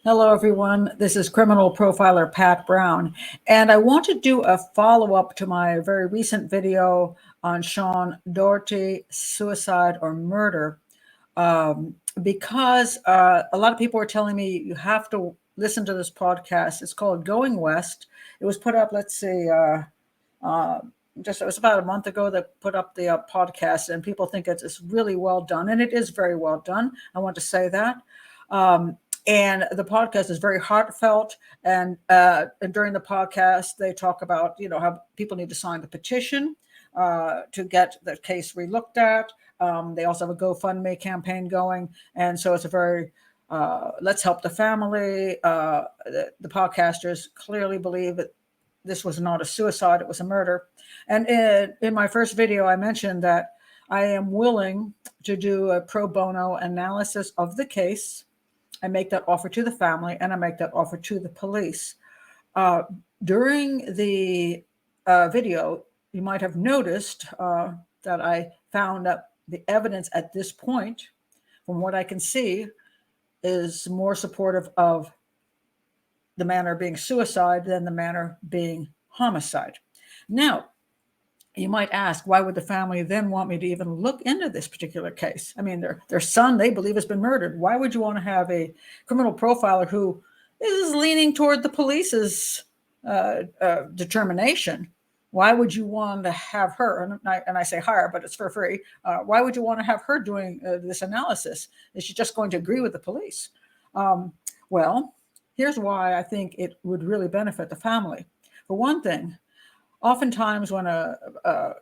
Hello, everyone. This is criminal profiler Pat Brown, and I want to do a follow-up to my very recent video on Sean Daugherty, suicide or murder, because a lot of people are telling me you have to listen to this podcast. It's called Going West. It was put up, let's see, just it was about a month ago that put up the podcast, and people think it's really well done, and it is very well done. I want to say that. And the podcast is very heartfelt. And during the podcast, they talk about how people need to sign the petition to get the case relooked at. They also have a GoFundMe campaign going, and so it's a very let's help the family. The podcasters clearly believe that this was not a suicide; it was a murder. And in my first video, I mentioned that I am willing to do a pro bono analysis of the case. I make that offer to the family, and I make that offer to the police. During the video, you might have noticed that I found that the evidence at this point, from what I can see, is more supportive of the manner being suicide than the manner being homicide. Now, you might ask, why would the family then want me to even look into this particular case? I mean, their son, they believe, has been murdered. Why would you want to have a criminal profiler who is leaning toward the police's determination? Why would you want to have her, and I say hire, but it's for free, why would you want to have her doing this analysis? Is she just going to agree with the police? Well, here's why I think it would really benefit the family. For one thing, oftentimes when a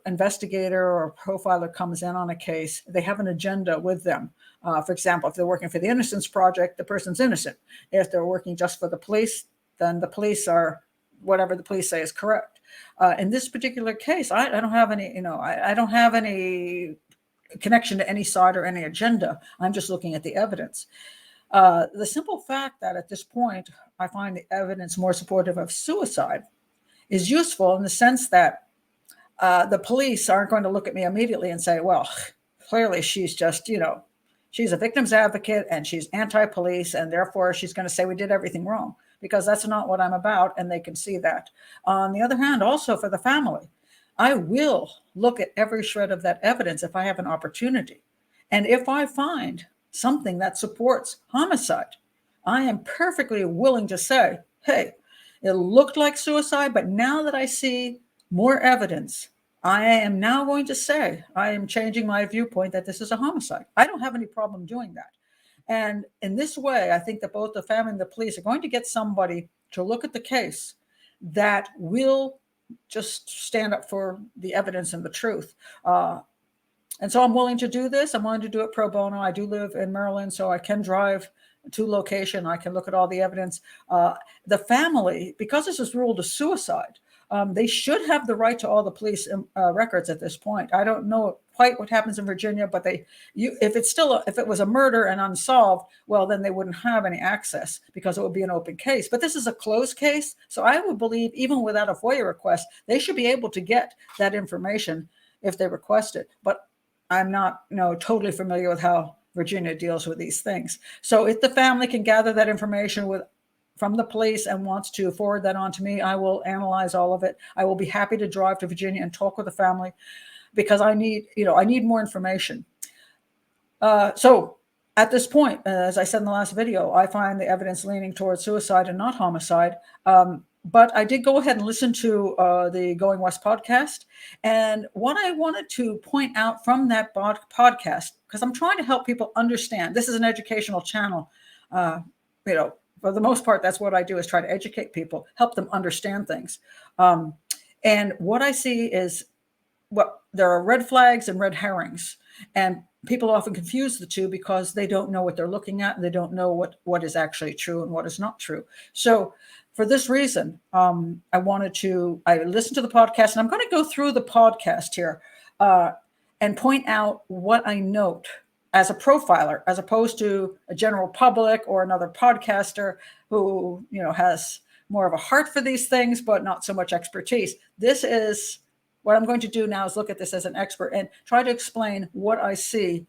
investigator or a profiler comes in on a case, they have an agenda with them. For example, if they're working for the Innocence Project, the person's innocent. If they're working just for the police, then the police are whatever the police say is correct. In this particular case, I don't have any, I don't have any connection to any side or any agenda. I'm just looking at the evidence. The simple fact that at this point, I find the evidence more supportive of suicide is useful in the sense that the police aren't going to look at me immediately and say, well, clearly she's just, she's a victim's advocate and she's anti-police, and therefore she's going to say we did everything wrong, because that's not what I'm about, and they can see that. On the other hand, also for the family, I will look at every shred of that evidence if I have an opportunity. And if I find something that supports homicide, I am perfectly willing to say, hey, it looked like suicide, but now that I see more evidence, I am now going to say I am changing my viewpoint that this is a homicide. I don't have any problem doing that. And in this way, I think that both the family and the police are going to get somebody to look at the case that will just stand up for the evidence and the truth. And so I'm willing to do this. I'm willing to do it pro bono. I do live in Maryland, so I can drive to location. I can look at all the evidence. The family, because this is ruled a suicide, they should have the right to all the police records at this point. I don't know quite what happens in Virginia, but if it was a murder and unsolved, well, then they wouldn't have any access because it would be an open case. But this is a closed case, so I would believe even without a FOIA request, they should be able to get that information if they request it. But I'm not, totally familiar with how Virginia deals with these things. So if the family can gather that information from the police and wants to forward that on to me, I will analyze all of it. I will be happy to drive to Virginia and talk with the family, because I need more information. So at this point, as I said in the last video, I find the evidence leaning towards suicide and not homicide. But I did go ahead and listen to the Going West podcast. And what I wanted to point out from that podcast, because I'm trying to help people understand, this is an educational channel. For the most part, that's what I do, is try to educate people, help them understand things. And what I see is, there are red flags and red herrings. And people often confuse the two because they don't know what they're looking at, and they don't know what is actually true and what is not true. So for this reason, I listened to the podcast, and I'm going to go through the podcast here and point out what I note as a profiler, as opposed to a general public or another podcaster who, has more of a heart for these things, but not so much expertise. This is what I'm going to do now, is look at this as an expert and try to explain what I see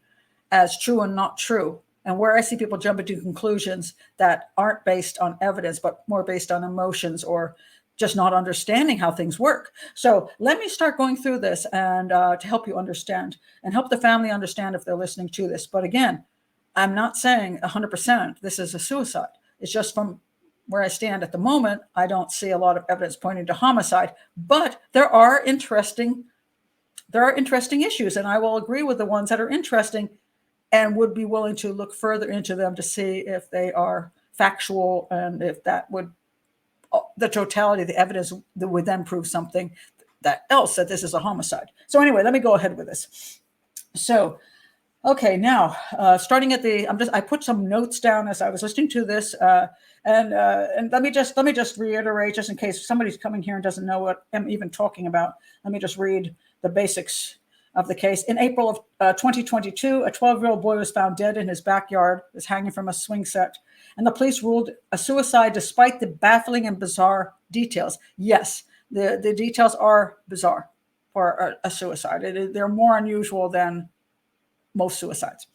as true and not true and where I see people jumping to conclusions that aren't based on evidence, but more based on emotions or just not understanding how things work. So let me start going through this and to help you understand and help the family understand if they're listening to this. But again, I'm not saying 100% this is a suicide. It's just from where I stand at the moment, I don't see a lot of evidence pointing to homicide, but there are interesting issues, and I will agree with the ones that are interesting and would be willing to look further into them to see if they are factual and if that would, the totality of the evidence that would then prove something that this is a homicide. So anyway, let me go ahead with this. So, okay, now starting at I put some notes down as I was listening to this, and let me just reiterate, just in case somebody's coming here and doesn't know what I'm even talking about. Let me just read the basics of the case. In April of 2022, a 12-year-old boy was found dead in his backyard, was hanging from a swing set, and the police ruled a suicide despite the baffling and bizarre details. Yes, the details are bizarre for a suicide. They're more unusual than most suicides.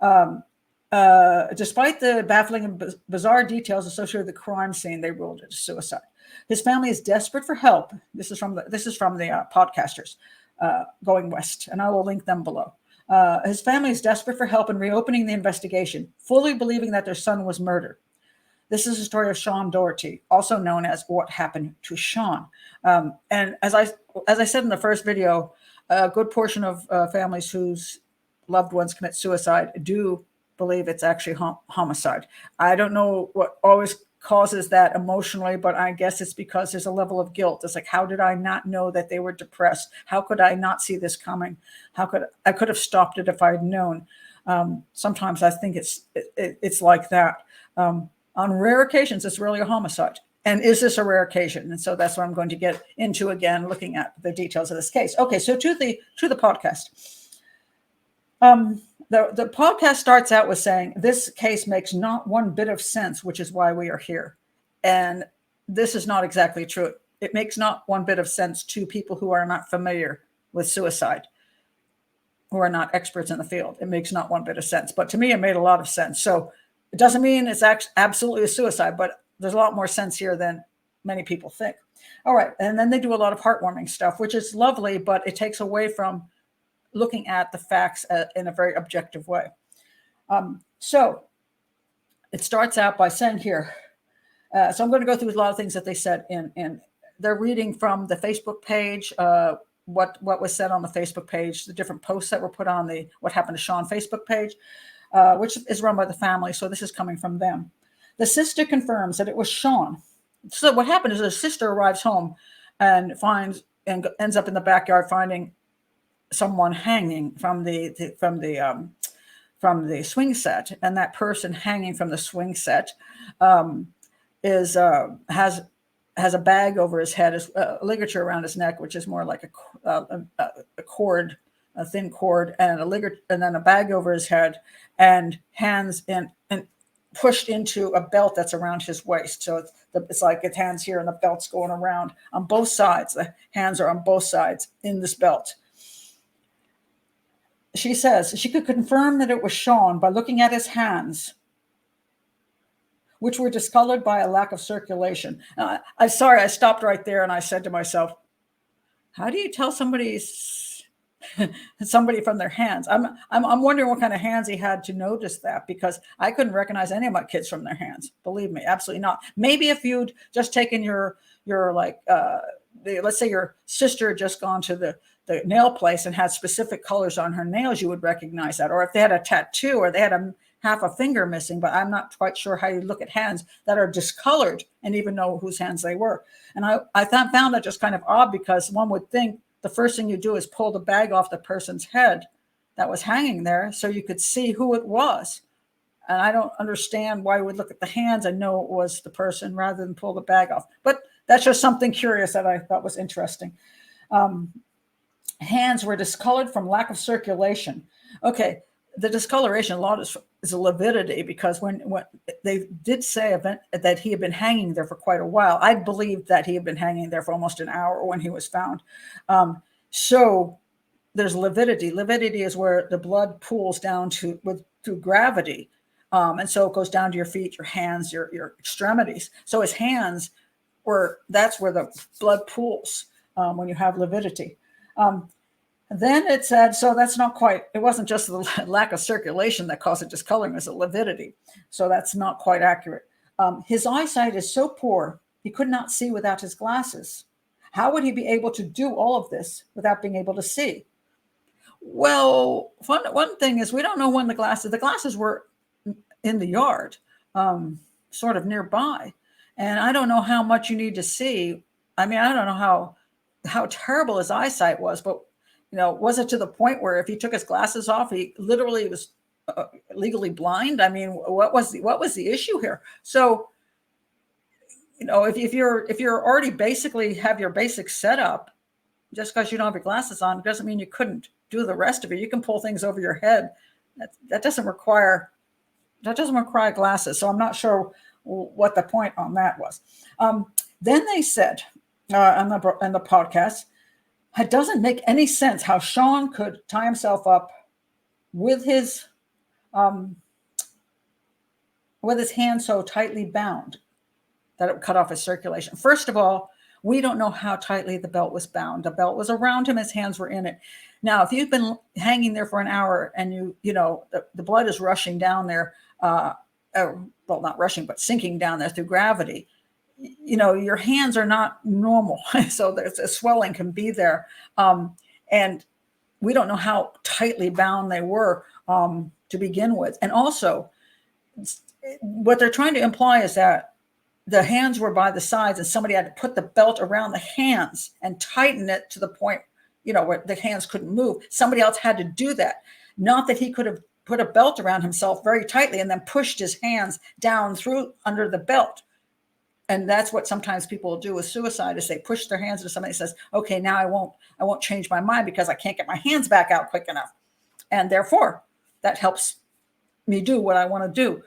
Despite the baffling and bizarre details associated with the crime scene, they ruled it a suicide. His family is desperate for help. This is from the podcasters going west, and I will link them below. His family is desperate for help in reopening the investigation, fully believing that their son was murdered. This is the story of Sean Daugherty, also known as What Happened to Sean. And as I said in the first video, a good portion of families whose loved ones commit suicide do believe it's actually homicide. I don't know what always causes that emotionally, but I guess it's because there's a level of guilt. It's like, how did I not know that they were depressed? How could I not see this coming? I could have stopped it if I had known. Sometimes I think it's like that. On rare occasions, it's really a homicide. And is this a rare occasion? And so that's what I'm going to get into again, looking at the details of this case. Okay, so to the podcast. The podcast starts out with saying, this case makes not one bit of sense, which is why we are here. And this is not exactly true. It makes not one bit of sense to people who are not familiar with suicide, who are not experts in the field. It makes not one bit of sense. But to me, it made a lot of sense. So it doesn't mean it's absolutely a suicide, but there's a lot more sense here than many people think. All right. And then they do a lot of heartwarming stuff, which is lovely, but it takes away from looking at the facts in a very objective way. So it starts out by saying here, so I'm going to go through a lot of things that they said in they're reading from the Facebook page, what was said on the Facebook page, the different posts that were put on the What Happened to Sean Facebook page, which is run by the family. So this is coming from them. The sister confirms that it was Sean. So what happened is his sister arrives home and ends up in the backyard finding someone hanging from the swing set, and that person hanging from the swing set has a bag over his head, a ligature around his neck, which is more like a cord, a thin cord, and a ligature, and then a bag over his head, and hands and pushed into a belt that's around his waist. So it's like his hands here and the belt's going around on both sides. The hands are on both sides in this belt. She says she could confirm that it was Sean by looking at his hands, which were discolored by a lack of circulation. I'm sorry, I stopped right there and I said to myself, how do you tell somebody from their hands? I'm wondering what kind of hands he had to notice that, because I couldn't recognize any of my kids from their hands. Believe me, absolutely not. Maybe if you'd just taken let's say your sister had just gone to the nail place and had specific colors on her nails, you would recognize that. Or if they had a tattoo or they had half a finger missing, but I'm not quite sure how you look at hands that are discolored and even know whose hands they were. And I found that just kind of odd, because one would think the first thing you do is pull the bag off the person's head that was hanging there so you could see who it was. And I don't understand why you would look at the hands and know it was the person rather than pull the bag off. But that's just something curious that I thought was interesting. Hands were discolored from lack of circulation. Okay, the discoloration, a lot is a lividity, because when they did say that he had been hanging there for quite a while, I believed that he had been hanging there for almost an hour when he was found. So there's lividity. Lividity is where the blood pools down through gravity And so it goes down to your feet, your hands, your extremities. So his hands that's where the blood pools when you have lividity. Then it said, so that's not quite, it wasn't just the lack of circulation that caused the discoloring, it was the lividity. So that's not quite accurate. His eyesight is so poor, he could not see without his glasses. How would he be able to do all of this without being able to see? Well, one thing is we don't know when the glasses were in the yard, sort of nearby. And I don't know how much you need to see. I mean, I don't know how terrible his eyesight was, but was it to the point where if he took his glasses off, he literally was legally blind? I mean, what was the issue here? So, if you're already basically have your basic setup, just because you don't have your glasses on doesn't mean you couldn't do the rest of it. You can pull things over your head. That doesn't require glasses. So I'm not sure what the point on that was. Then they said on the podcast, it doesn't make any sense how Sean could tie himself up with his hand so tightly bound that it would cut off his circulation. First of all, we don't know how tightly the belt was bound. The belt was around him, his hands were in it. Now, if you've been hanging there for an hour and the blood is rushing down there, well, not rushing, but sinking down there through gravity, your hands are not normal. So there's a swelling can be there. And we don't know how tightly bound they were to begin with. And also, what they're trying to imply is that the hands were by the sides and somebody had to put the belt around the hands and tighten it to the point, where the hands couldn't move. Somebody else had to do that. Not that he could have put a belt around himself very tightly and then pushed his hands down through under the belt. And that's what sometimes people do with suicide is they push their hands into somebody says, okay, now I won't change my mind because I can't get my hands back out quick enough. And therefore that helps me do what I want to do.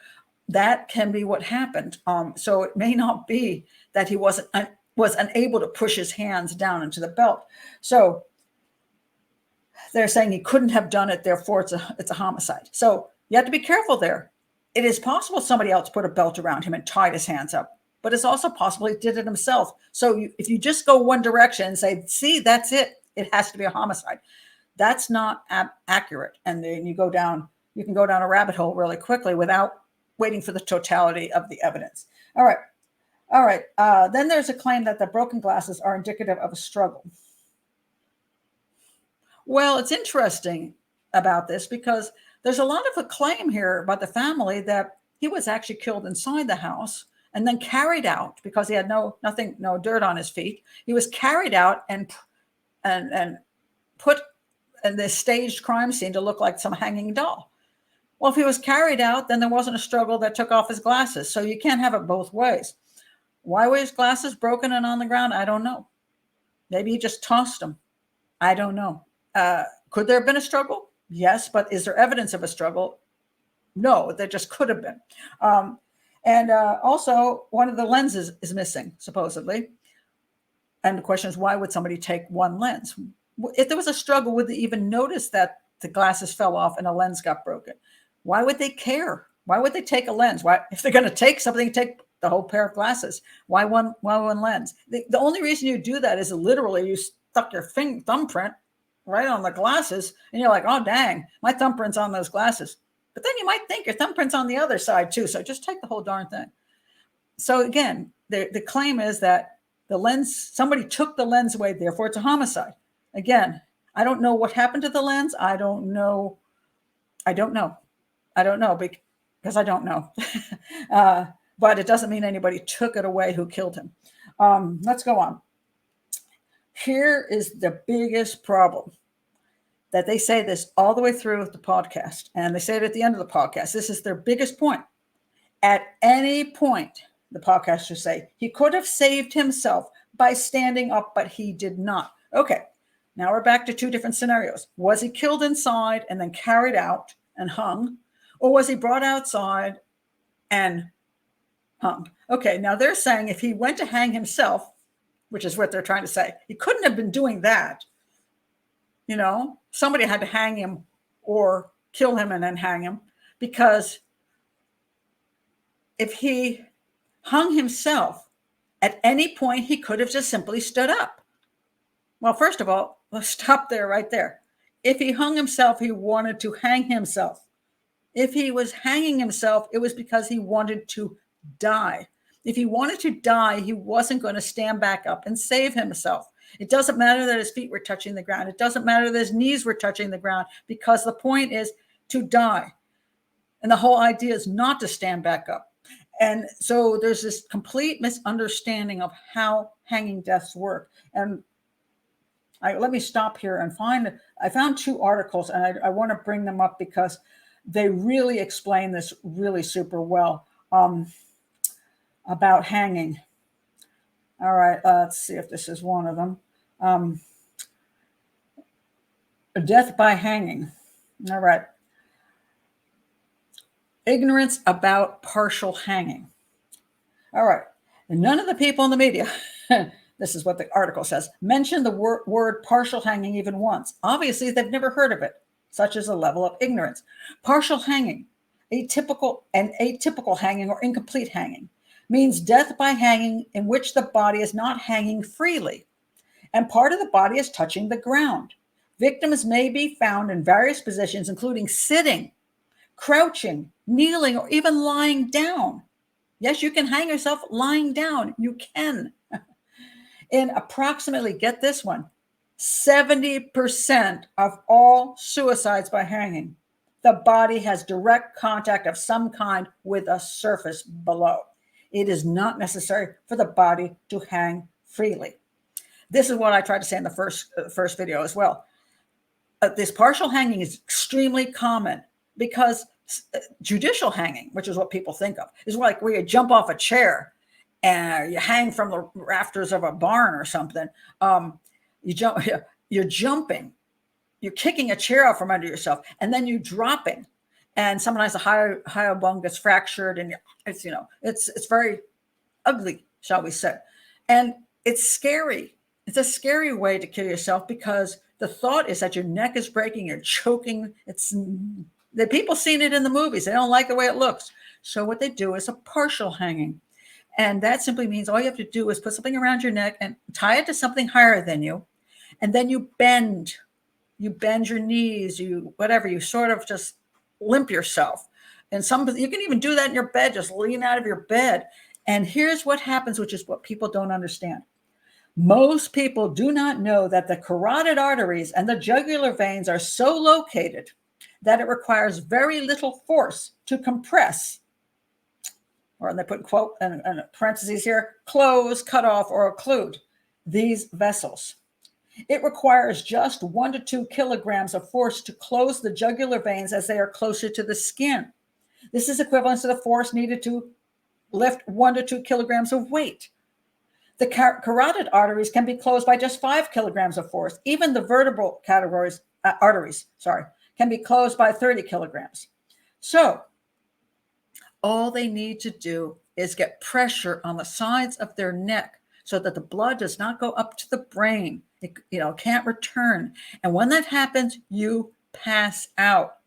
That can be what happened. So it may not be that he was unable to push his hands down into the belt. So they're saying he couldn't have done it. Therefore it's a homicide. So you have to be careful there. It is possible somebody else put a belt around him and tied his hands up. But it's also possible he did it himself. So if you just go one direction and say, see, that's it, it has to be a homicide. That's not accurate. And then you can go down a rabbit hole really quickly without waiting for the totality of the evidence. All right. Then there's a claim that the broken glasses are indicative of a struggle. Well, it's interesting about this because there's a lot of acclaim here about the family that he was actually killed inside the house and then carried out because he had no dirt on his feet. He was carried out and put in this staged crime scene to look like some hanging doll. Well, if he was carried out, then there wasn't a struggle that took off his glasses. So you can't have it both ways. Why were his glasses broken and on the ground? I don't know. Maybe he just tossed them. I don't know. Could there have been a struggle? Yes, but is there evidence of a struggle? No, there just could have been. And also, one of the lenses is missing, supposedly. And the question is, why would somebody take one lens? If there was a struggle, would they even notice that the glasses fell off and a lens got broken? Why would they care? Why would they take a lens? Why, if they're going to take something, take the whole pair of glasses. Why one lens? The only reason you do that is literally you stuck your thumbprint right on the glasses, and you're like, oh, dang, my thumbprint's on those glasses. But then you might think your thumbprint's on the other side too. So just take the whole darn thing. So again, the claim is that the lens, somebody took the lens away, therefore it's a homicide. Again, I don't know what happened to the lens. I don't know because I don't know. But it doesn't mean anybody took it away who killed him. Let's go on. Here is the biggest problem that they say this all the way through the podcast, and they say it at the end of the podcast. This is their biggest point. At any point, the podcast should say, he could have saved himself by standing up, but he did not. Okay, now we're back to two different scenarios. Was he killed inside and then carried out and hung, or was he brought outside and hung? Okay, now they're saying if he went to hang himself, which is what they're trying to say, he couldn't have been doing that. Somebody had to hang him or kill him and then hang him because if he hung himself, at any point he could have just simply stood up. Well, first of all, let's stop there, right there. If he hung himself, he wanted to hang himself. If he was hanging himself, it was because he wanted to die. If he wanted to die, he wasn't going to stand back up and save himself. It doesn't matter that his feet were touching the ground. It doesn't matter that his knees were touching the ground, because the point is to die. And the whole idea is not to stand back up. And so there's this complete misunderstanding of how hanging deaths work. And let me stop here and I found 2 articles, and I want to bring them up because they really explain this really super well about hanging. All right, let's see if this is one of them. Death by hanging. All right. Ignorance about partial hanging. All right. And none of the people in the media, this is what the article says, mention the word partial hanging even once. Obviously, they've never heard of it. Such as a level of ignorance. Partial hanging, atypical hanging or incomplete hanging, means death by hanging in which the body is not hanging freely and part of the body is touching the ground. Victims may be found in various positions, including sitting, crouching, kneeling, or even lying down. Yes, you can hang yourself lying down. You can. In approximately, get this one, 70% of all suicides by hanging, the body has direct contact of some kind with a surface below. It is not necessary for the body to hang freely. This is what I tried to say in the first video as well. This partial hanging is extremely common because judicial hanging, which is what people think of, is like where you jump off a chair and you hang from the rafters of a barn or something. You're jumping, you're kicking a chair out from under yourself, and then you're dropping, and sometimes the higher bone gets fractured, and it's very ugly, shall we say, and it's scary. It's a scary way to kill yourself because the thought is that your neck is breaking, you're choking. The people seen it in the movies. They don't like the way it looks, so what they do is a partial hanging. And that simply means all you have to do is put something around your neck and tie it to something higher than you. And then you bend your knees, you sort of just limp yourself. And you can even do that in your bed, just lean out of your bed. And here's what happens, which is what people don't understand. Most people do not know that the carotid arteries and the jugular veins are so located that it requires very little force to compress, or they put quote and parentheses here, close, cut off, or occlude these vessels. It requires just 1 to 2 kilograms of force to close the jugular veins as they are closer to the skin. This is equivalent to the force needed to lift 1 to 2 kilograms of weight. The carotid arteries can be closed by just 5 kilograms of force. Even the vertebral arteries can be closed by 30 kilograms. So all they need to do is get pressure on the sides of their neck so that the blood does not go up to the brain. It can't return. And when that happens, you pass out.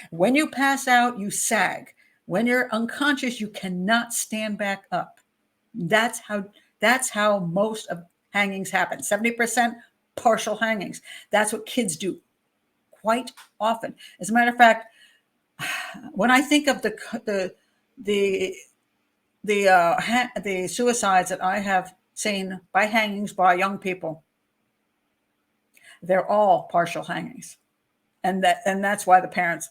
When you pass out, you sag. When you're unconscious, you cannot stand back up. That's how most of hangings happen. 70% partial hangings. That's what kids do quite often. As a matter of fact, when I think of the suicides that I have seen by hangings by young people, they're all partial hangings, and that's why the parents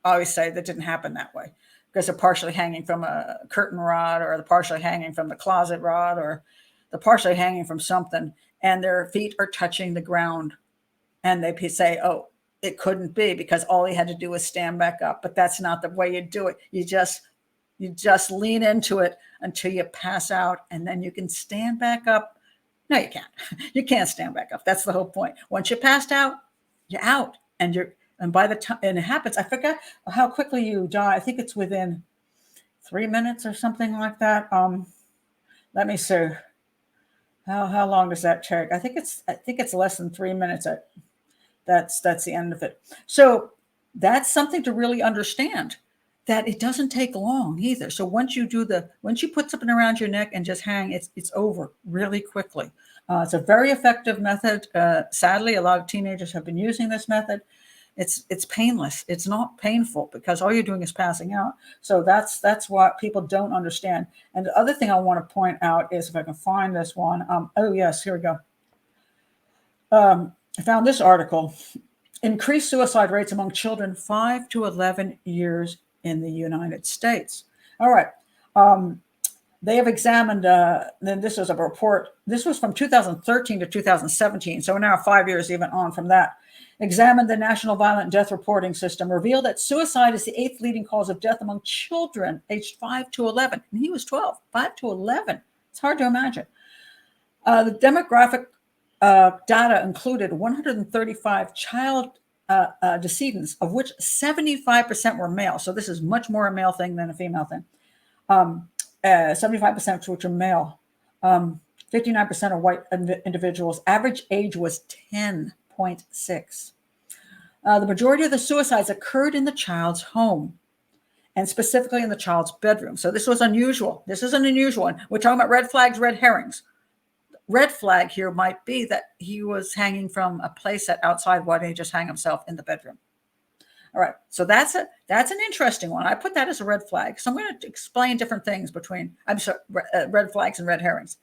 always say that didn't happen that way, because they're partially hanging from a curtain rod, or they're partially hanging from the closet rod, or they're partially hanging from something, and their feet are touching the ground, and they say, "Oh, it couldn't be because all he had to do was stand back up." But that's not the way you do it. You just lean into it until you pass out, and then you can stand back up. No, you can't. You can't stand back up. That's the whole point. Once you passed out, you're out, and by the time it happens, I forgot how quickly you die. I think it's within 3 minutes or something like that. Let me see. How long does that take? I think it's less than 3 minutes. That's the end of it. So that's something to really understand, that it doesn't take long either. So once you put something around your neck and just hang, it's over really quickly. It's a very effective method. Sadly, a lot of teenagers have been using this method. It's painless. It's not painful because all you're doing is passing out. So that's what people don't understand. And the other thing I want to point out is, if I can find this one. Oh yes, here we go. I found this article: increased suicide rates among children 5 to 11 years in the United States. All right. They have examined, then this was a report, this was from 2013 to 2017, so we're now 5 years even on from that. Examined the National Violent Death Reporting System, revealed that suicide is the 8th leading cause of death among children aged 5 to 11. And he was 12, 5 to 11. It's hard to imagine. The demographic data included 135 child decedents, of which 75% were male. So this is much more a male thing than a female thing. 75% which are male. 59% are white individuals. Average age was 10.6. The majority of the suicides occurred in the child's home, and specifically in the child's bedroom. So this was unusual. This is an unusual one. We're talking about red flags, red herrings. Red flag here might be that he was hanging from a playset outside. Why didn't he just hang himself in the bedroom? All right, so that's an interesting one. I put that as a red flag. So I'm going to explain different things between red flags and red herrings.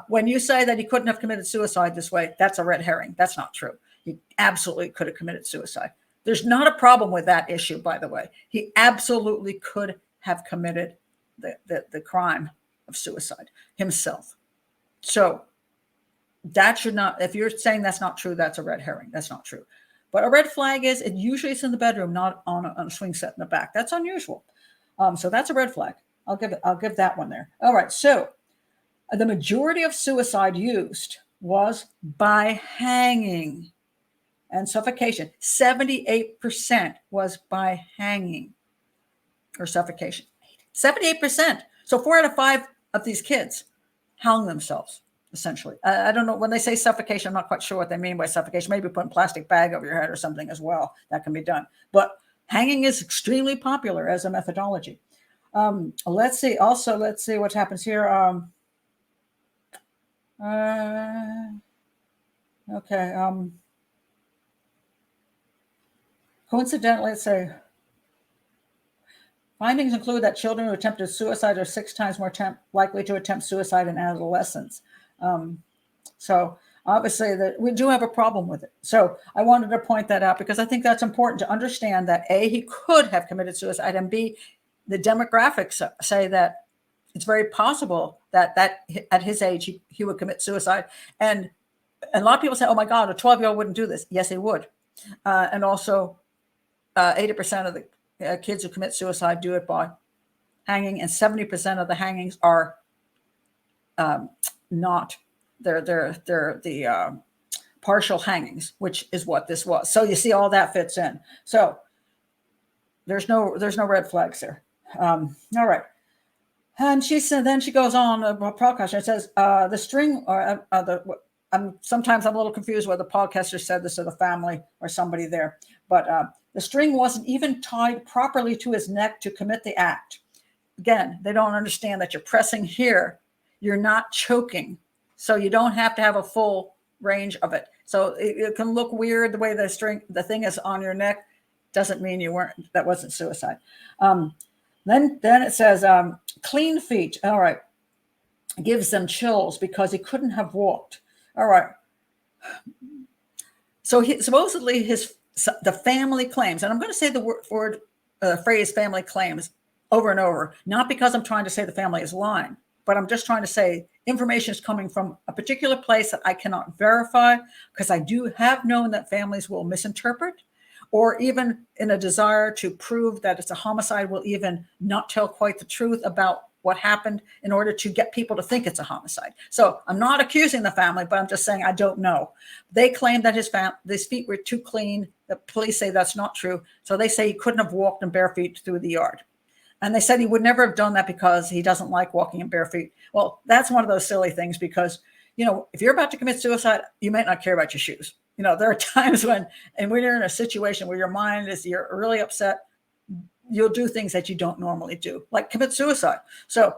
When you say that he couldn't have committed suicide this way, that's a red herring. That's not true. He absolutely could have committed suicide. There's not a problem with that issue, by the way. He absolutely could have committed the crime of suicide himself. So that should not, if you're saying that's not true, that's a red herring. That's not true. But a red flag is, it usually is in the bedroom, not on a swing set in the back. That's unusual. So that's a red flag. I'll give that one there. All right. So the majority of suicide used was by hanging and suffocation. 78% was by hanging or suffocation. 78%. So 4 out of 5 of these kids hung themselves, essentially. I don't know, when they say suffocation, I'm not quite sure what they mean by suffocation. Maybe putting a plastic bag over your head or something as well. That can be done. But hanging is extremely popular as a methodology. Let's see what happens here. Okay. Coincidentally, let's say findings include that children who attempted suicide are 6 times more likely to attempt suicide in adolescence. So obviously that we do have a problem with it. So I wanted to point that out because I think that's important to understand that A, he could have committed suicide, and B, the demographics say that it's very possible that at his age he would commit suicide. And a lot of people say, oh my God, a 12-year-old wouldn't do this. Yes, he would. And also 80% of the kids who commit suicide do it by hanging, and 70% of the hangings are not. They're the partial hangings, which is what this was. So you see, all that fits in. So there's no red flags there. All right. And she said, then she goes on a podcast and says, the string, or sometimes I'm a little confused whether the podcaster said this or the family or somebody there, but the string wasn't even tied properly to his neck to commit the act. Again, they don't understand that you're pressing here. You're not choking. So you don't have to have a full range of it. So it can look weird the way the thing is on your neck. Doesn't mean that wasn't suicide. Then it says, clean feet. All right. Gives them chills because he couldn't have walked. All right. So supposedly the family claims, and I'm going to say the phrase family claims over and over, not because I'm trying to say the family is lying, but I'm just trying to say information is coming from a particular place that I cannot verify, because I do have known that families will misinterpret, or even in a desire to prove that it's a homicide, will even not tell quite the truth about what happened in order to get people to think it's a homicide. So I'm not accusing the family, but I'm just saying I don't know. They claim that his feet were too clean. The police say that's not true. So they say he couldn't have walked in bare feet through the yard. And they said he would never have done that because he doesn't like walking in bare feet. Well, that's one of those silly things because, if you're about to commit suicide, you might not care about your shoes. There are times when you're in a situation where your mind is, you're really upset. you'll do things that you don't normally do, like commit suicide. So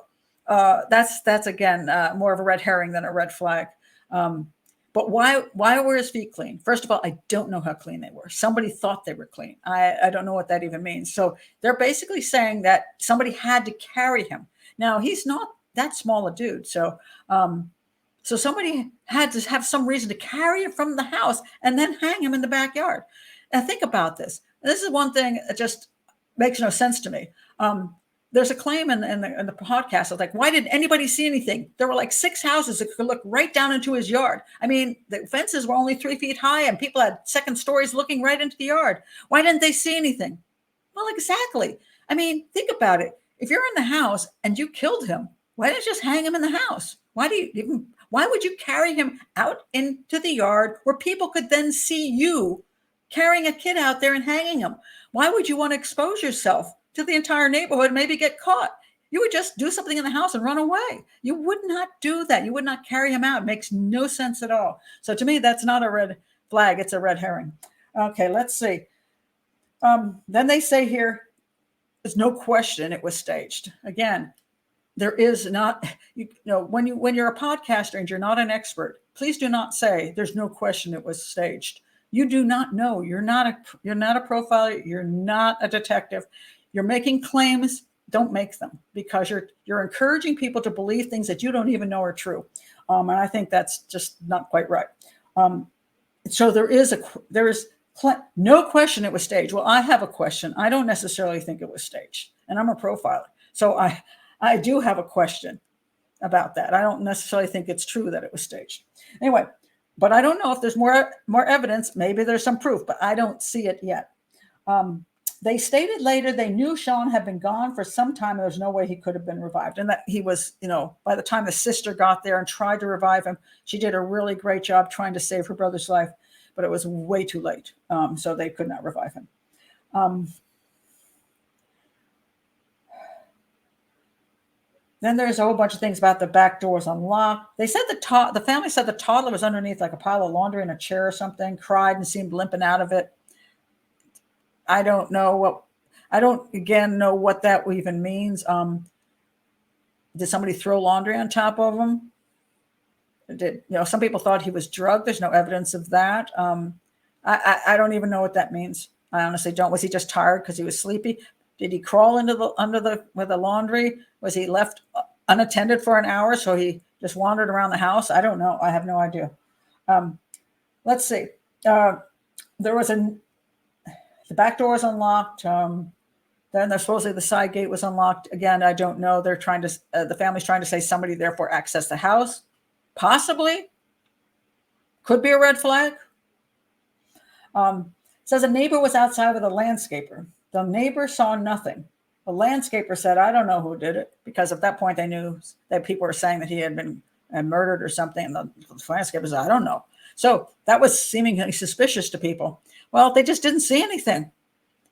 that's again more of a red herring than a red flag. But why were his feet clean? First of all, I don't know how clean they were. Somebody thought they were clean. I don't know what that even means. So they're basically saying that somebody had to carry him. Now, he's not that small a dude. So so somebody had to have some reason to carry him from the house and then hang him in the backyard. Now think about this. This is one thing that just makes no sense to me. There's a claim in the podcast of like, why didn't anybody see anything? There were like 6 houses that could look right down into his yard. I mean, the fences were only 3 feet high and people had second stories looking right into the yard. Why didn't they see anything? Well, exactly. I mean, think about it. If you're in the house and you killed him, why didn't you just hang him in the house? Why would you carry him out into the yard where people could then see you carrying a kid out there and hanging him? Why would you want to expose yourself to the entire neighborhood and maybe get caught? You would just do something in the house and run away. You would not do that. You would not carry him out. It makes no sense at all. So to me, that's not a red flag. It's a red herring. Okay, let's see. Then they say here, there's no question it was staged. Again, there is not, when you're a podcaster and you're not an expert, please do not say there's no question it was staged. You do not know. You're not a profiler. You're not a detective. You're making claims. Don't make them, because you're encouraging people to believe things that you don't even know are true. And I think that's just not quite right. So there is no question it was staged. Well, I have a question. I don't necessarily think it was staged, and I'm a profiler. So I do have a question about that. I don't necessarily think it's true that it was staged. Anyway, but I don't know if there's more evidence. Maybe there's some proof, but I don't see it yet. They stated later they knew Sean had been gone for some time and there's no way he could have been revived. And that he was, by the time the sister got there and tried to revive him, she did a really great job trying to save her brother's life, but it was way too late. So they could not revive him. Then there's a whole bunch of things about the back doors unlocked. They said the family said the toddler was underneath like a pile of laundry in a chair or something, cried and seemed limping out of it. I don't know what that even means. Did somebody throw laundry on top of him? Some people thought he was drugged. There's no evidence of that. I don't even know what that means. I honestly don't. Was he just tired because he was sleepy? Did he crawl with the laundry? Was he left unattended for an hour? So he just wandered around the house? I don't know. I have no idea. Let's see. There was the back door is unlocked. Then there's supposedly the side gate was unlocked. Again, I don't know. They're trying to, the family's trying to say somebody therefore accessed the house. Possibly. Could be a red flag. Says a neighbor was outside with a landscaper. The neighbor saw nothing. The landscaper said, I don't know who did it, because at that point they knew that people were saying that he had been murdered or something. And the landscaper said, I don't know. So that was seemingly suspicious to people. Well, they just didn't see anything.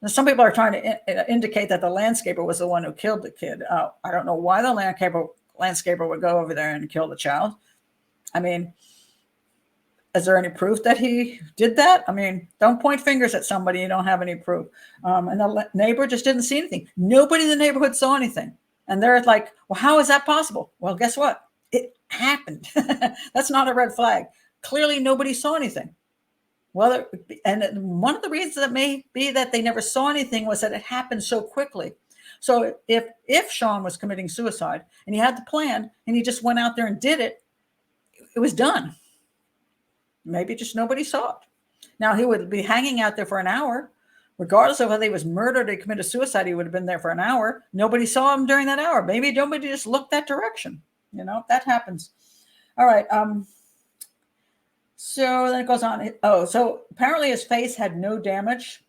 And some people are trying to indicate that the landscaper was the one who killed the kid. I don't know why the landscaper would go over there and kill the child. I mean, is there any proof that he did that? I mean, don't point fingers at somebody you don't have any proof. And the neighbor just didn't see anything. Nobody in the neighborhood saw anything. And they're like, well, how is that possible? Well, guess what? It happened. That's not a red flag. Clearly, nobody saw anything. Well, and one of the reasons that may be that they never saw anything was that it happened so quickly. So if Sean was committing suicide and he had the plan and he just went out there and did it, it was done. Maybe just nobody saw it. Now, he would be hanging out there for an hour. Regardless of whether he was murdered or committed suicide, he would have been there for an hour. Nobody saw him during that hour. Maybe nobody just looked that direction. That happens. All right. So then it goes on. So apparently his face had no damage,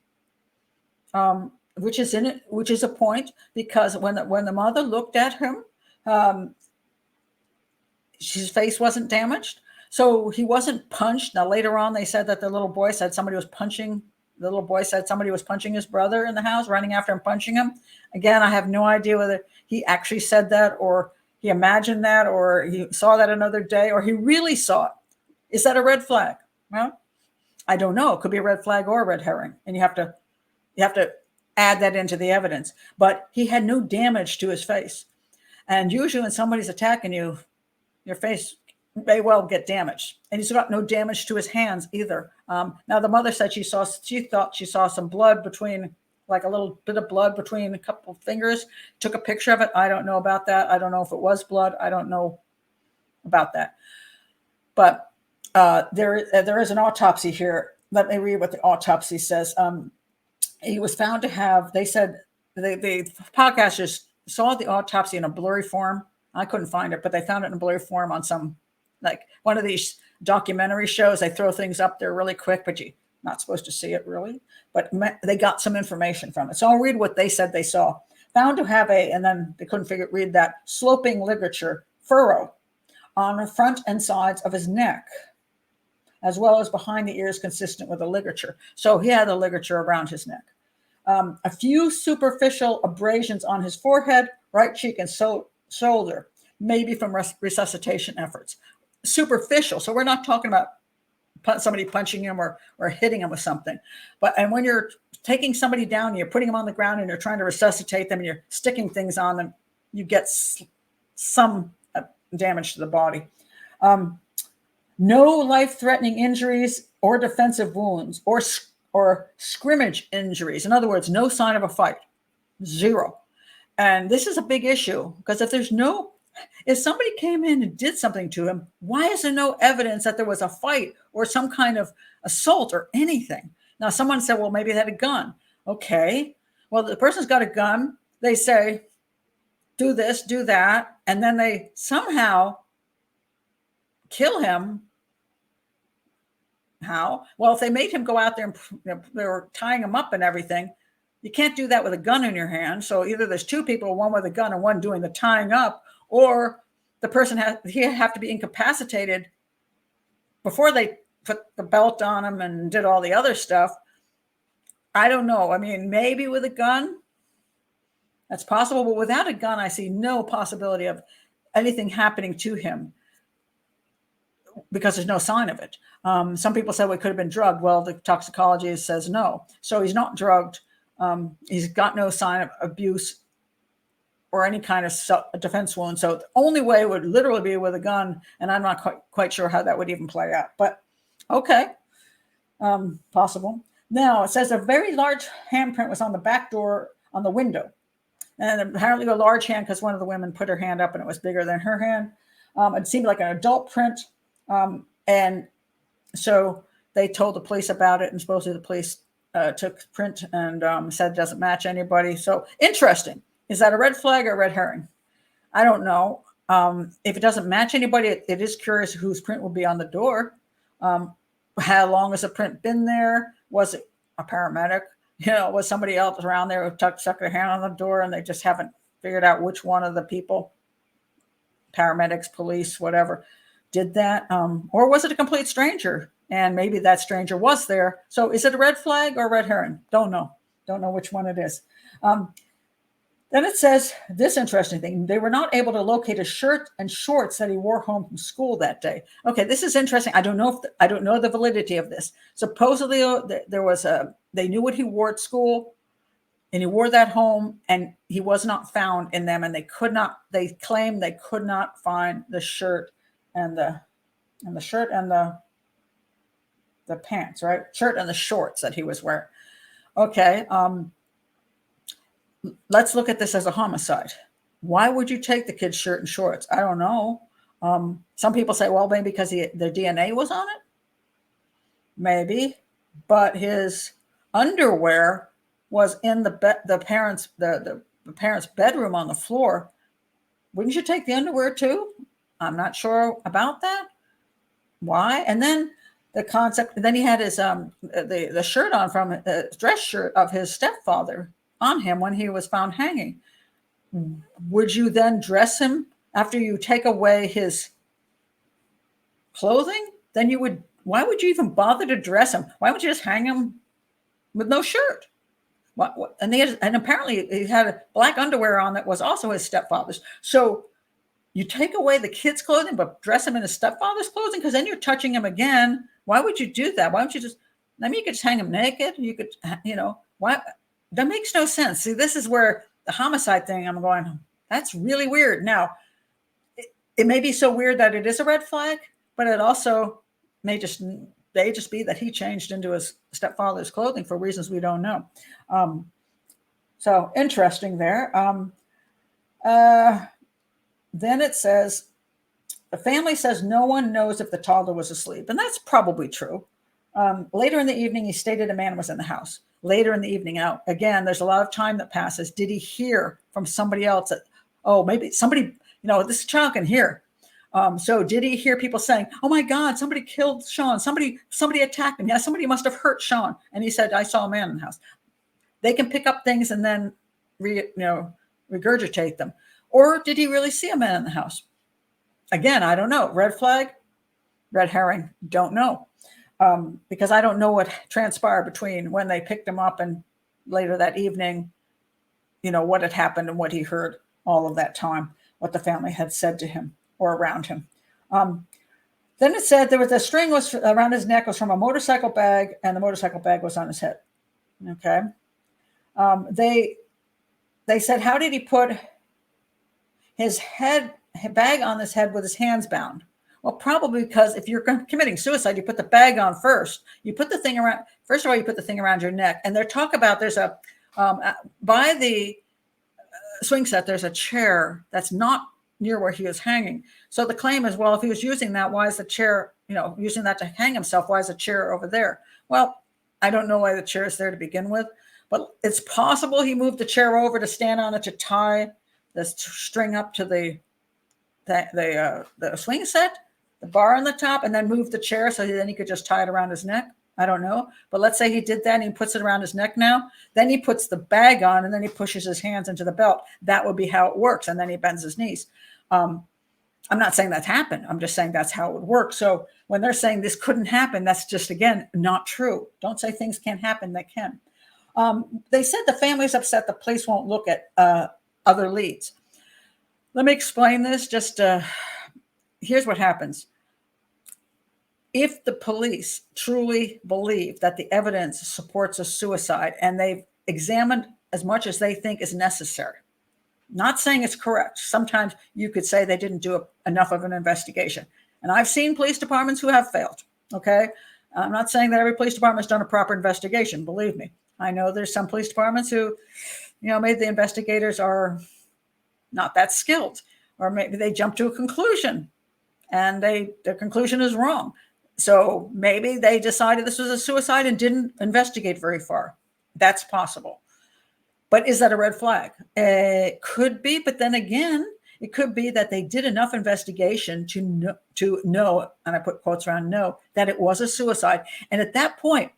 which is a point, because when the mother looked at him, his face wasn't damaged. So he wasn't punched. Now, later on, they said that the little boy said somebody was punching his brother in the house, running after him, punching him. Again, I have no idea whether he actually said that or he imagined that or he saw that another day or he really saw it. Is that a red flag? Well, I don't know. It could be a red flag or a red herring. And you have to add that into the evidence. But he had no damage to his face. And usually when somebody's attacking you, your face may well get damaged. And he's got no damage to his hands either. Now, the mother said she thought she saw some blood between, like a little bit of blood between a couple of fingers, took a picture of it. I don't know about that. I don't know if it was blood. I don't know about that. But there is an autopsy here. Let me read what the autopsy says. He was found to have, they said, the podcasters saw the autopsy in a blurry form. I couldn't find it, but they found it in a blurry form on some, like one of these documentary shows. They throw things up there really quick, but you're not supposed to see it really. But they got some information from it. So I'll read what they said they saw. Found to have and then they couldn't read that, sloping ligature furrow on the front and sides of his neck, as well as behind the ears, consistent with a ligature. So he had a ligature around his neck. A few superficial abrasions on his forehead, right cheek, and shoulder, maybe from resuscitation efforts. Superficial. So we're not talking about somebody punching him or hitting him with something. And when you're taking somebody down, you're putting them on the ground and you're trying to resuscitate them and you're sticking things on them, you get some damage to the body. No life-threatening injuries or defensive wounds or scrimmage injuries. In other words, no sign of a fight. Zero. And this is a big issue because if somebody came in and did something to him, why is there no evidence that there was a fight or some kind of assault or anything? Now, someone said, well, maybe they had a gun. Okay. Well, the person's got a gun. They say, do this, do that. And then they somehow kill him. How? Well, if they made him go out there and they were tying him up and everything, you can't do that with a gun in your hand. So either there's two people, one with a gun and one doing the tying up, or the person he have to be incapacitated before they put the belt on him and did all the other stuff. I don't know. I mean, maybe with a gun, that's possible. But without a gun, I see no possibility of anything happening to him because there's no sign of it. Some people say, well, it could have been drugged. Well, the toxicology says no. So he's not drugged. He's got no sign of abuse or any kind of defense wound. So the only way would literally be with a gun. And I'm not quite sure how that would even play out. But okay, possible. Now, it says a very large handprint was on the back door on the window. And apparently a large hand because one of the women put her hand up and it was bigger than her hand. It seemed like an adult print. And so they told the police about it. And supposedly the police took print and said it doesn't match anybody. So interesting. Is that a red flag or a red herring? I don't know. If it doesn't match anybody, it is curious whose print will be on the door. How long has the print been there? Was it a paramedic? Was somebody else around there who stuck their hand on the door and they just haven't figured out which one of the people, paramedics, police, whatever, did that? Or was it a complete stranger? And maybe that stranger was there. So is it a red flag or a red herring? Don't know. Don't know which one it is. Then it says this interesting thing. They were not able to locate a shirt and shorts that he wore home from school that day. Okay, this is interesting. I don't know the validity of this. Supposedly they knew what he wore at school and he wore that home and he was not found in them. And they claimed they could not find the shirt and the pants, right? Shirt and the shorts that he was wearing. Okay. Let's look at this as a homicide. Why would you take the kid's shirt and shorts? I don't know. Some people say, well, maybe because their DNA was on it. Maybe. But his underwear was in the parents' bedroom on the floor. Wouldn't you take the underwear too? I'm not sure about that. Why? And then the concept, then he had his the shirt on from the dress shirt of his stepfather on him when he was found hanging. Would you then dress him after you take away his clothing? Then why would you even bother to dress him? Why would you just hang him with no shirt? And apparently he had black underwear on that was also his stepfather's. So you take away the kid's clothing, but dress him in his stepfather's clothing? Because then you're touching him again. Why would you do that? Why don't you you could just hang him naked. You could, why? That makes no sense. See, this is where the homicide thing, I'm going, that's really weird. Now, it may be so weird that it is a red flag, but it also may just be that he changed into his stepfather's clothing for reasons we don't know. So interesting there. Then it says, the family says no one knows if the toddler was asleep, and that's probably true. Later in the evening, he stated a man was in the house. Later in the evening, now again, there's a lot of time that passes. Did he hear from somebody else that, oh, maybe somebody, this child can hear. So did he hear people saying, oh my God, somebody killed Sean. Somebody attacked him. Yeah, somebody must have hurt Sean. And he said, I saw a man in the house. They can pick up things and then regurgitate them. Or did he really see a man in the house? Again, I don't know. Red flag, red herring, don't know. Because I don't know what transpired between when they picked him up and later that evening, what had happened and what he heard all of that time, what the family had said to him or around him. Then it said there was a string was around his neck was from a motorcycle bag, and the motorcycle bag was on his head. Okay. They said, how did he put his bag on his head with his hands bound? Well, probably because if you're committing suicide, you put the bag on first. You put the thing around, first of all, you put the thing around your neck. And they talk about there's by the swing set, there's a chair that's not near where he was hanging. So the claim is, well, if he was using that, why is the chair, using that to hang himself? Why is the chair over there? Well, I don't know why the chair is there to begin with, but it's possible he moved the chair over to stand on it to tie the string up to the swing set, the bar on the top, and then move the chair so then he could just tie it around his neck. I don't know. But let's say he did that and he puts it around his neck now. Then he puts the bag on and then he pushes his hands into the belt. That would be how it works. And then he bends his knees. I'm not saying that's happened. I'm just saying that's how it would work. So when they're saying this couldn't happen, that's just, again, not true. Don't say things can't happen. They can. They said the family's upset the police won't look at other leads. Let me explain this. Just here's what happens. If the police truly believe that the evidence supports a suicide and they've examined as much as they think is necessary, not saying it's correct. Sometimes you could say they didn't do enough of an investigation. And I've seen police departments who have failed. Okay. I'm not saying that every police department has done a proper investigation. Believe me. I know there's some police departments who, maybe the investigators are not that skilled, or maybe they jump to a conclusion and their conclusion is wrong. So maybe they decided this was a suicide and didn't investigate very far. That's possible. But is that a red flag? It could be, but then again, it could be that they did enough investigation to know, and I put quotes around know, that it was a suicide. And at that point,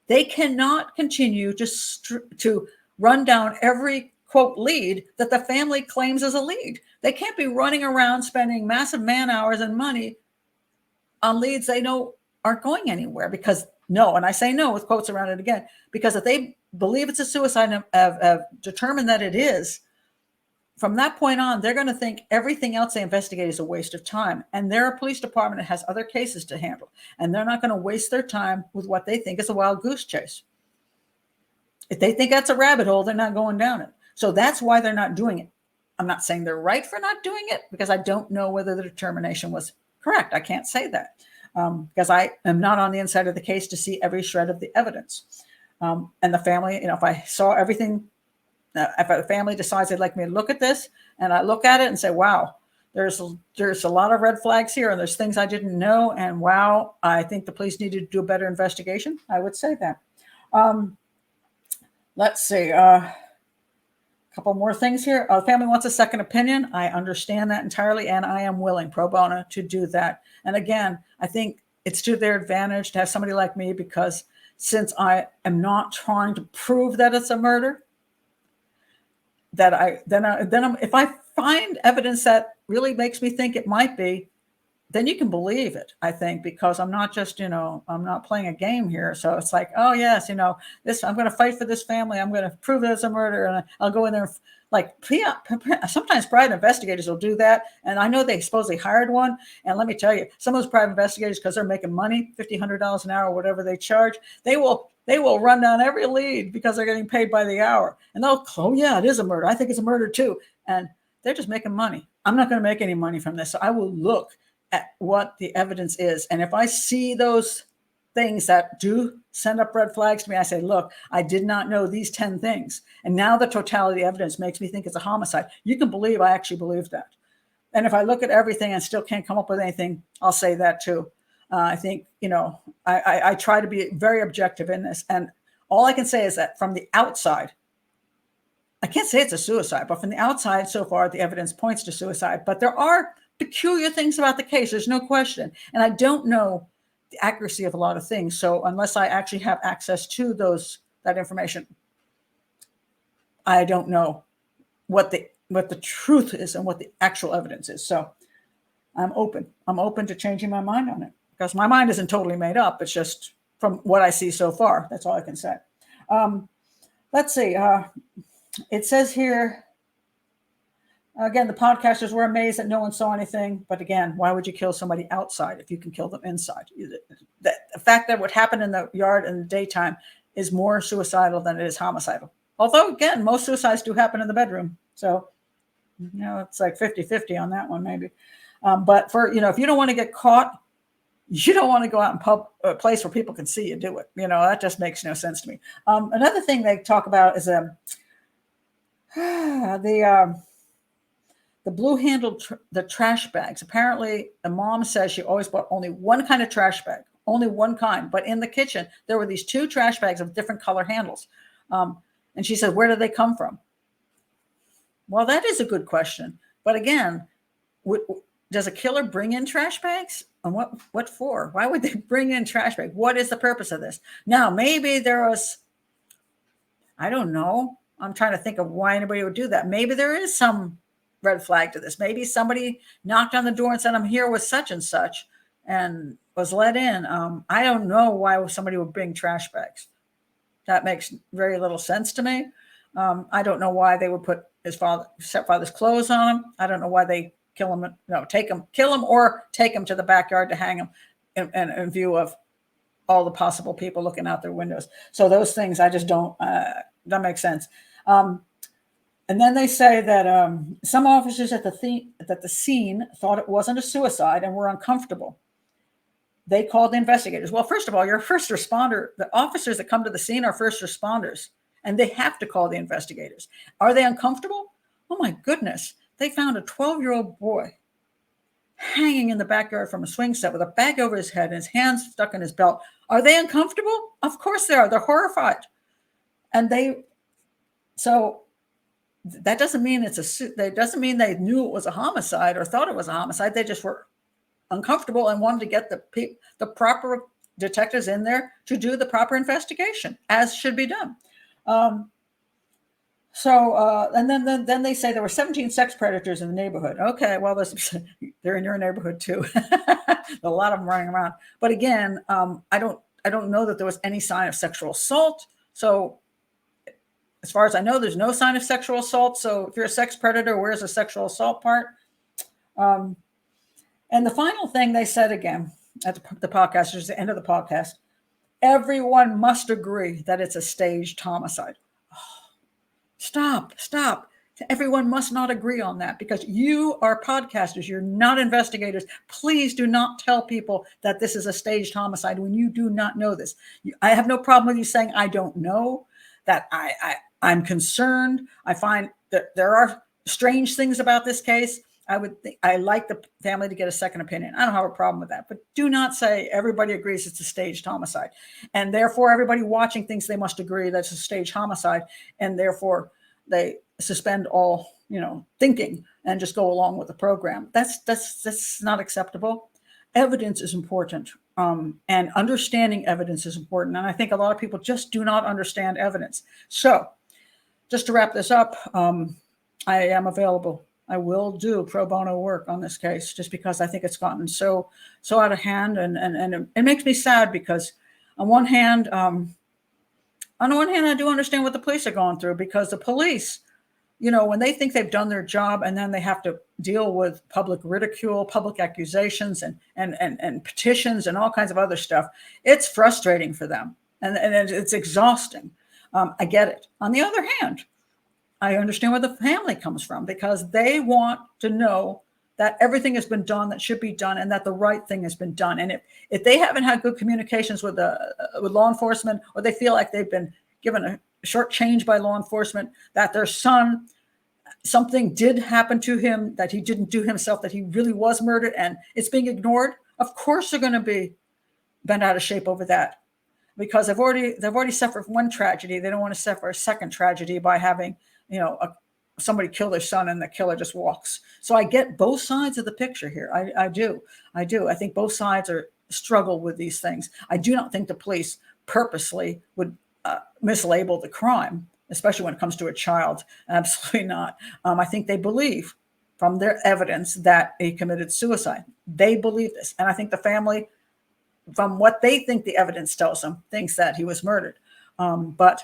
they cannot continue to run down every, quote, lead that the family claims as a lead. They can't be running around spending massive man hours and money on leads they know aren't going anywhere, because no, and I say no with quotes around it again, because if they believe it's a suicide and have determined that it is, from that point on, they're going to think everything else they investigate is a waste of time. And they're a police department that has other cases to handle, and they're not going to waste their time with what they think is a wild goose chase. If they think that's a rabbit hole, they're not going down it. So that's why they're not doing it. I'm not saying they're right for not doing it, because I don't know whether the determination was correct. I can't say that because I am not on the inside of the case to see every shred of the evidence. And the family, if I saw everything, if a family decides they'd like me to look at this, and I look at it and say, wow, there's a lot of red flags here, and there's things I didn't know, and wow, I think the police needed to do a better investigation, I would say that. Let's see. Couple more things here. The family wants a second opinion. I understand that entirely, and I am willing, pro bono, to do that. And again, I think it's to their advantage to have somebody like me, because since I am not trying to prove that it's a murder, that if I find evidence that really makes me think it might be, then you can believe it, I think, because I'm not just, I'm not playing a game here. So it's like, oh yes, this, I'm going to fight for this family. I'm going to prove it as a murder. And I'll go in there. Like sometimes private investigators will do that. And I know they supposedly hired one. And let me tell you, some of those private investigators, because they're making money, $50, $100 an hour, whatever they charge, they will run down every lead because they're getting paid by the hour. And they'll, oh yeah, it is a murder. I think it's a murder too. And they're just making money. I'm not going to make any money from this. So I will look at what the evidence is. And if I see those things that do send up red flags to me, I say, look, I did not know these 10 things. And now the totality of the evidence makes me think it's a homicide. You can believe I actually believe that. And if I look at everything and still can't come up with anything, I'll say that too. I think, I try to be very objective in this. And all I can say is that from the outside, I can't say it's a suicide, but from the outside, so far, the evidence points to suicide. But there are peculiar things about the case. There's no question. And I don't know the accuracy of a lot of things. So unless I actually have access to that information, I don't know what the truth is and what the actual evidence is. So I'm open. I'm open to changing my mind on it, because my mind isn't totally made up. It's just from what I see so far. That's all I can say. Let's see. It says here, again, the podcasters were amazed that no one saw anything. But again, why would you kill somebody outside if you can kill them inside? The fact that what happened in the yard in the daytime is more suicidal than it is homicidal. Although, again, most suicides do happen in the bedroom. So, it's like 50-50 on that one, maybe. But for, if you don't want to get caught, you don't want to go out in a place where people can see you do it. That just makes no sense to me. Another thing they talk about is the blue-handled the trash bags. Apparently, the mom says she always bought only one kind of trash bag, only one kind. But in the kitchen, there were these two trash bags of different color handles. And she said, where did they come from? Well, that is a good question. But again, does a killer bring in trash bags? And what for? Why would they bring in trash bags? What is the purpose of this? Now, maybe there was, I don't know. I'm trying to think of why anybody would do that. Maybe there is some red flag to this. Maybe somebody knocked on the door and said, I'm here with such and such, and was let in. I don't know why somebody would bring trash bags. That makes very little sense to me. I don't know why they would put his stepfather's clothes on him. I don't know why they kill him, kill him or take him to the backyard to hang him in view of all the possible people looking out their windows. So those things, I just don't, that makes sense. And then they say that some officers at the scene thought it wasn't a suicide and were uncomfortable. They called the investigators. Well, first of all, you're a first responder. The officers that come to the scene are first responders, and they have to call the investigators. Are they uncomfortable? Oh my goodness. They found a 12-year-old boy hanging in the backyard from a swing set with a bag over his head and his hands stuck in his belt. Are they uncomfortable? Of course they are. They're horrified. And so that doesn't mean that doesn't mean they knew it was a homicide or thought it was a homicide. They just were uncomfortable and wanted to get the proper detectives in there to do the proper investigation, as should be done. And then they say there were 17 sex predators in the neighborhood. Okay, well, they're in your neighborhood too. A lot of them running around. But again, I don't know that there was any sign of sexual assault. So as far as I know, there's no sign of sexual assault. So if you're a sex predator, where's the sexual assault part? And the final thing they said again at the podcast, which is the end of the podcast, everyone must agree that it's a staged homicide. Oh, stop. Everyone must not agree on that, because you are podcasters. You're not investigators. Please do not tell people that this is a staged homicide when you do not know this. I have no problem with you saying, I don't know, that I'm concerned. I find that there are strange things about this case. I like the family to get a second opinion. I don't have a problem with that, but do not say everybody agrees it's a staged homicide, and therefore everybody watching thinks they must agree that's a staged homicide, and therefore they suspend all, thinking and just go along with the program. That's not acceptable. Evidence is important, and understanding evidence is important. And I think a lot of people just do not understand evidence. So just to wrap this up, I am available I will do pro bono work on this case, just because I think it's gotten so out of hand, and it makes me sad, because on one hand, I do understand what the police are going through, because the police, when they think they've done their job and then they have to deal with public ridicule, public accusations, and petitions and all kinds of other stuff, it's frustrating for them, and it's exhausting. I get it. On the other hand, I understand where the family comes from, because they want to know that everything has been done that should be done, and that the right thing has been done. And if they haven't had good communications with law enforcement, or they feel like they've been given a short change by law enforcement, that their son, something did happen to him that he didn't do himself, that he really was murdered, and it's being ignored, of course they're going to be bent out of shape over that, because they've already suffered one tragedy. They don't want to suffer a second tragedy by having somebody kill their son and the killer just walks. So I get both sides of the picture here. I do. I think both sides struggle with these things. I do not think the police purposely would mislabel the crime, especially when it comes to a child. Absolutely not. I think they believe from their evidence that he committed suicide. They believe this. And I think the family, from what they think the evidence tells them, thinks that he was murdered. But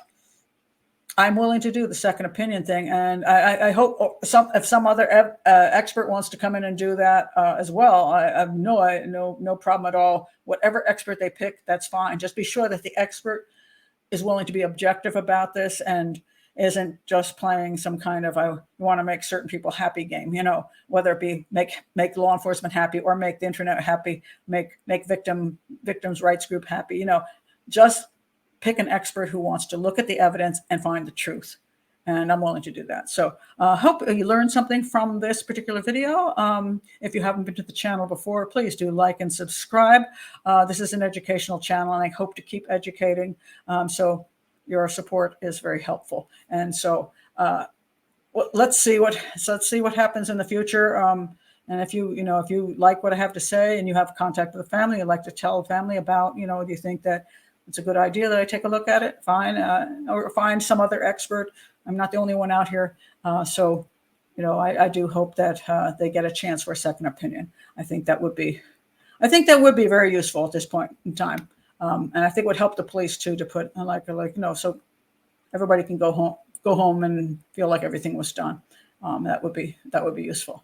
I'm willing to do the second opinion thing. And I hope if some other expert wants to come in and do that as well, I have no problem at all. Whatever expert they pick, that's fine. Just be sure that the expert is willing to be objective about this and isn't just playing some kind of, I want to make certain people happy game, whether it be make law enforcement happy, or make the internet happy, make victims' rights group happy. Just pick an expert who wants to look at the evidence and find the truth. And I'm willing to do that. So hope you learned something from this particular video. If you haven't been to the channel before, please do like and subscribe. This is an educational channel, and I hope to keep educating. So your support is very helpful. And so let's see what happens in the future. And if you like what I have to say, and you have contact with the family, you'd like to tell the family about, do you think that it's a good idea that I take a look at it? Fine, or find some other expert. I'm not the only one out here. So, I do hope that they get a chance for a second opinion. I think that would be very useful at this point in time. And I think it would help the police too, to put so everybody can go home and feel like everything was done. That would be useful.